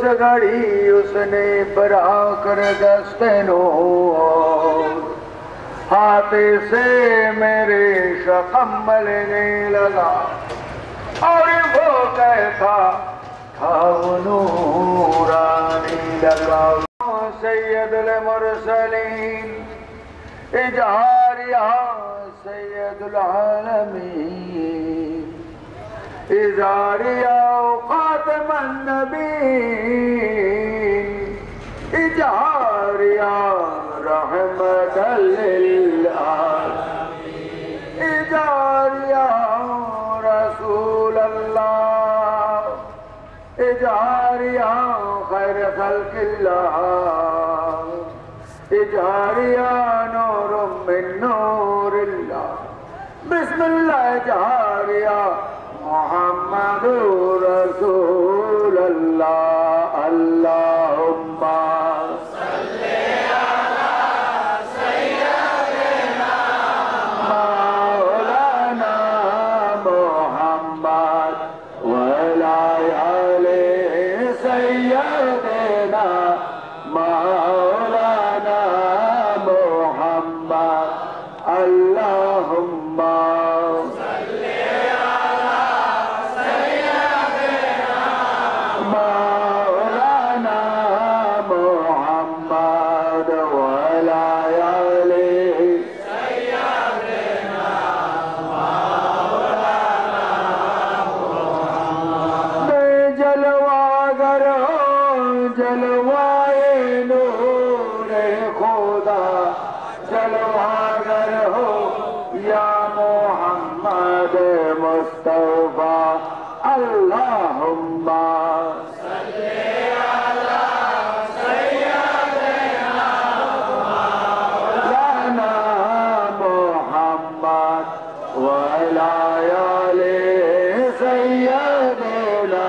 घड़ी उसने बरा कर दस्तनो हाथे से मेरे शखम मलने लगा और वो कैसा था वो नूरानी लगा। सैयदुल मुरसलीन इजहारिया सैयदुल आलमीन इजहारिया खातमुन नबीन इजहारिया रहमतल लिल आलमीन इजहारिया रसूल अल्लाह इजहारिया खैर खल्किल्लाह इजहारिया नूरुम मिन नूरिल्लाह बिस्मिल्लाह इजहारिया मुहम्मदुर रसूलुल्लाह अल्लाहुम्मा सल्ली अला सय्यदिना मौलाना मुहम्मद व अला आले सय्यदिना मौलाना मुहम्मद अल्लाहुम्मा जलवाए नूरे खुदा जलवागर हो या मोहम्मद मुस्तफा अल्लाहुम्मा सल्ली अला सय्यदिना मौलाना मुहम्मद व अला आले सय्यदिना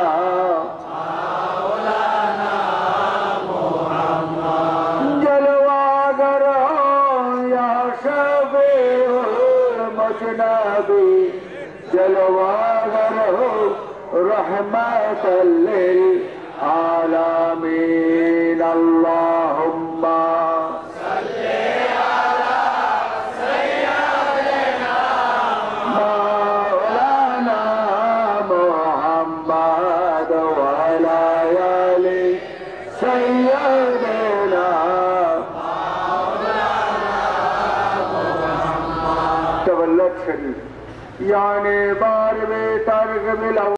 मजनबी जलवागर हो रहमतल लिल आलमीन अल्लाहुम्मा सल्ली अला सय्यदिना मौलाना मुहम्मद व अला आले सय्यदिना तवल्लत शरीफ यानी बार में तर्क मिला।